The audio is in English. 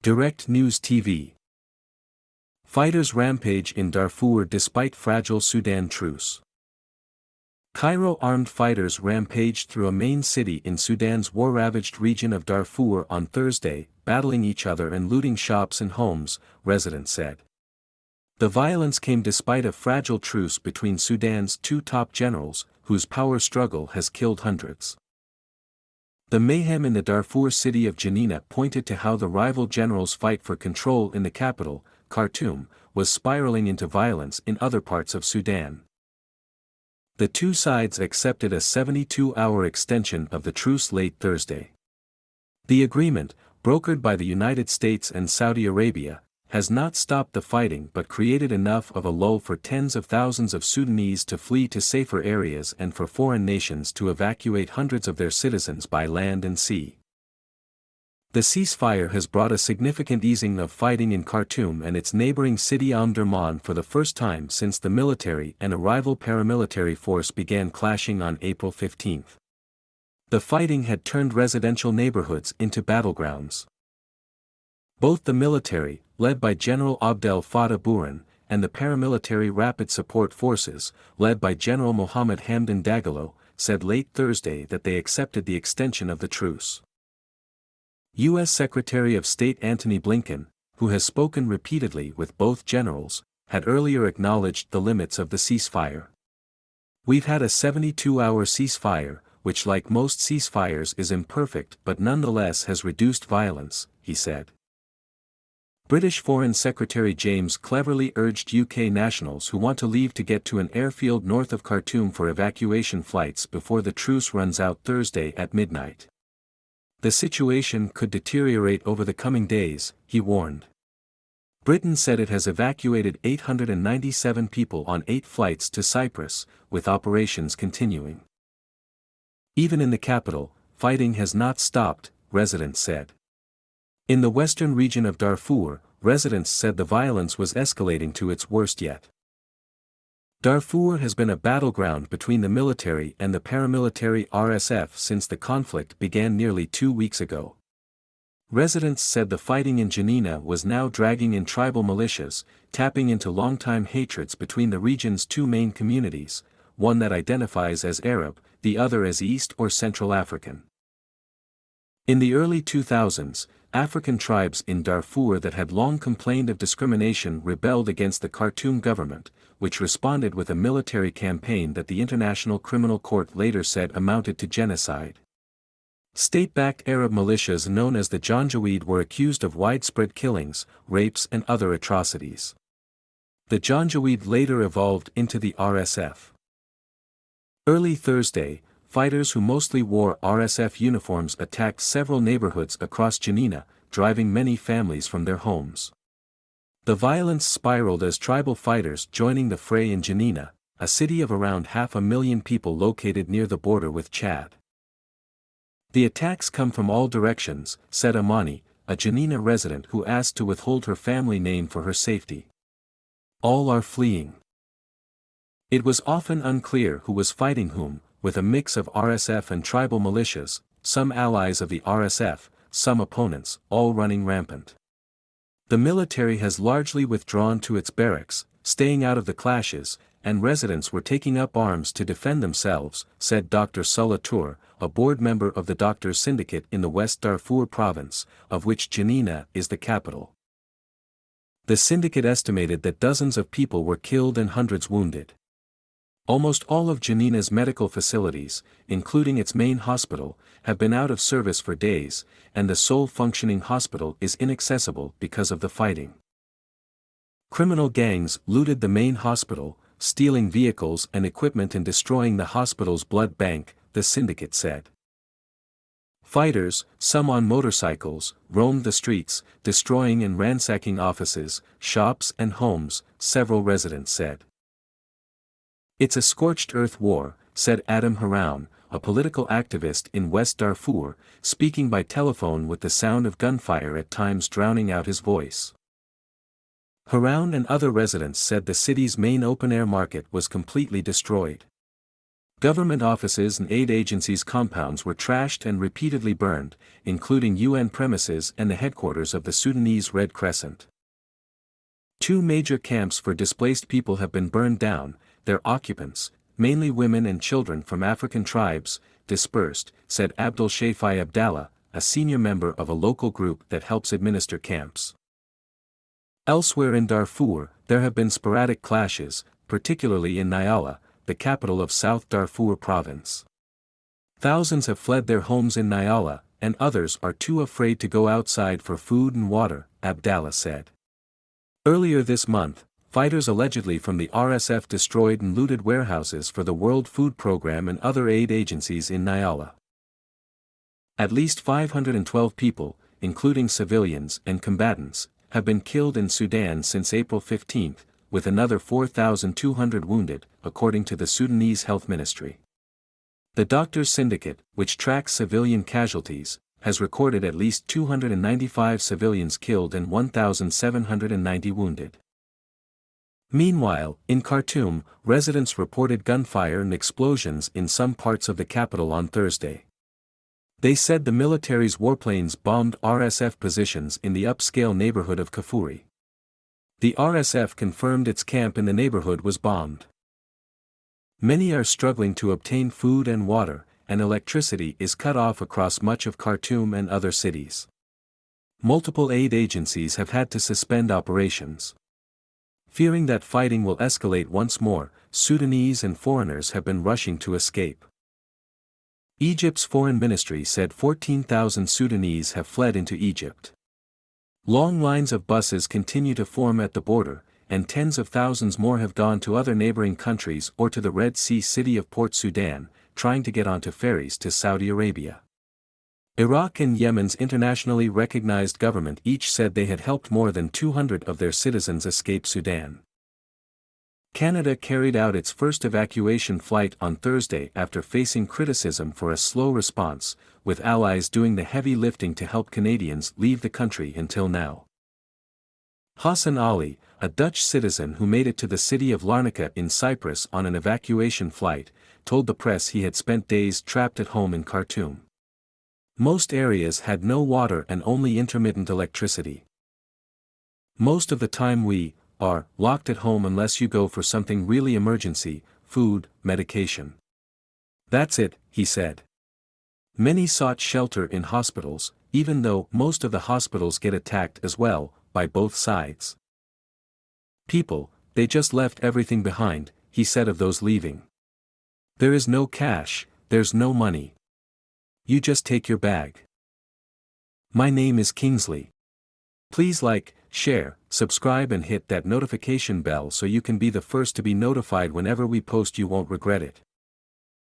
Direct News TV. Fighters rampage in Darfur despite fragile Sudan truce. Cairo armed fighters rampaged through a main city in Sudan's war-ravaged region of Darfur on Thursday, battling each other and looting shops and homes, residents said. The violence came despite a fragile truce between Sudan's two top generals, whose power struggle has killed hundreds. The mayhem in the Darfur city of Janina pointed to how the rival generals' fight for control in the capital, Khartoum, was spiraling into violence in other parts of Sudan. The two sides accepted a 72-hour extension of the truce late Thursday. The agreement, brokered by the United States and Saudi Arabia, has not stopped the fighting but created enough of a lull for tens of thousands of Sudanese to flee to safer areas and for foreign nations to evacuate hundreds of their citizens by land and sea. The ceasefire has brought a significant easing of fighting in Khartoum and its neighboring city Omdurman for the first time since the military and a rival paramilitary force began clashing on April 15. The fighting had turned residential neighborhoods into battlegrounds. Both the military, led by General Abdel Fattah Burhan, and the paramilitary Rapid Support Forces, led by General Mohammed Hamdan Dagalo, said late Thursday that they accepted the extension of the truce. U.S. Secretary of State Antony Blinken, who has spoken repeatedly with both generals, had earlier acknowledged the limits of the ceasefire. "We've had a 72-hour ceasefire, which like most ceasefires is imperfect but nonetheless has reduced violence," he said. British Foreign Secretary James Cleverly urged UK nationals who want to leave to get to an airfield north of Khartoum for evacuation flights before the truce runs out Thursday at midnight. The situation could deteriorate over the coming days, he warned. Britain said it has evacuated 897 people on 8 flights to Cyprus, with operations continuing. Even in the capital, fighting has not stopped, residents said. In the western region of Darfur, residents said the violence was escalating to its worst yet. Darfur has been a battleground between the military and the paramilitary RSF since the conflict began nearly 2 weeks ago. Residents said the fighting in Janina was now dragging in tribal militias, tapping into long-time hatreds between the region's two main communities, one that identifies as Arab, the other as East or Central African. In the early 2000s, African tribes in Darfur that had long complained of discrimination rebelled against the Khartoum government, which responded with a military campaign that the International Criminal Court later said amounted to genocide. State-backed Arab militias known as the Janjaweed were accused of widespread killings, rapes and other atrocities. The Janjaweed later evolved into the RSF. Early Thursday, fighters who mostly wore RSF uniforms attacked several neighborhoods across Janina, driving many families from their homes. The violence spiraled as tribal fighters joining the fray in Janina, a city of around 500,000 people located near the border with Chad. "The attacks come from all directions," said Amani, a Janina resident who asked to withhold her family name for her safety. "All are fleeing." It was often unclear who was fighting whom, with a mix of RSF and tribal militias, some allies of the RSF, some opponents, all running rampant. The military has largely withdrawn to its barracks, staying out of the clashes, and residents were taking up arms to defend themselves, said Dr. Sulla Tour, a board member of the Doctors Syndicate in the West Darfur province, of which Janina is the capital. The syndicate estimated that dozens of people were killed and hundreds wounded. Almost all of Janina's medical facilities, including its main hospital, have been out of service for days, and the sole functioning hospital is inaccessible because of the fighting. Criminal gangs looted the main hospital, stealing vehicles and equipment and destroying the hospital's blood bank, the syndicate said. Fighters, some on motorcycles, roamed the streets, destroying and ransacking offices, shops and homes, several residents said. "It's a scorched earth war," said Adam Haroun, a political activist in West Darfur, speaking by telephone with the sound of gunfire at times drowning out his voice. Haroun and other residents said the city's main open-air market was completely destroyed. Government offices and aid agencies' compounds were trashed and repeatedly burned, including UN premises and the headquarters of the Sudanese Red Crescent. 2 major camps for displaced people have been burned down, their occupants, mainly women and children from African tribes, dispersed, said Abdul Shafai Abdallah, a senior member of a local group that helps administer camps. Elsewhere in Darfur, there have been sporadic clashes, particularly in Nyala, the capital of South Darfur province. Thousands have fled their homes in Nyala, and others are too afraid to go outside for food and water, Abdallah said. Earlier this month, fighters allegedly from the RSF destroyed and looted warehouses for the World Food Programme and other aid agencies in Nyala. At least 512 people, including civilians and combatants, have been killed in Sudan since April 15, with another 4,200 wounded, according to the Sudanese Health Ministry. The Doctors Syndicate, which tracks civilian casualties, has recorded at least 295 civilians killed and 1,790 wounded. Meanwhile, in Khartoum, residents reported gunfire and explosions in some parts of the capital on Thursday. They said the military's warplanes bombed RSF positions in the upscale neighborhood of Kafuri. The RSF confirmed its camp in the neighborhood was bombed. Many are struggling to obtain food and water, and electricity is cut off across much of Khartoum and other cities. Multiple aid agencies have had to suspend operations. Fearing that fighting will escalate once more, Sudanese and foreigners have been rushing to escape. Egypt's foreign ministry said 14,000 Sudanese have fled into Egypt. Long lines of buses continue to form at the border, and tens of thousands more have gone to other neighboring countries or to the Red Sea city of Port Sudan, trying to get onto ferries to Saudi Arabia. Iraq and Yemen's internationally recognized government each said they had helped more than 200 of their citizens escape Sudan. Canada carried out its first evacuation flight on Thursday after facing criticism for a slow response, with allies doing the heavy lifting to help Canadians leave the country until now. Hassan Ali, a Dutch citizen who made it to the city of Larnaca in Cyprus on an evacuation flight, told the press he had spent days trapped at home in Khartoum. Most areas had no water and only intermittent electricity. Most of the time we are locked at home unless you go for something really emergency, food, medication. That's it, he said. Many sought shelter in hospitals, even though most of the hospitals get attacked as well, by both sides. People, they just left everything behind, he said of those leaving. There is no cash, there's no money. You just take your bag. My name is Kingsley. Please like, share, subscribe and hit that notification bell so you can be the first to be notified whenever we post. You won't regret it.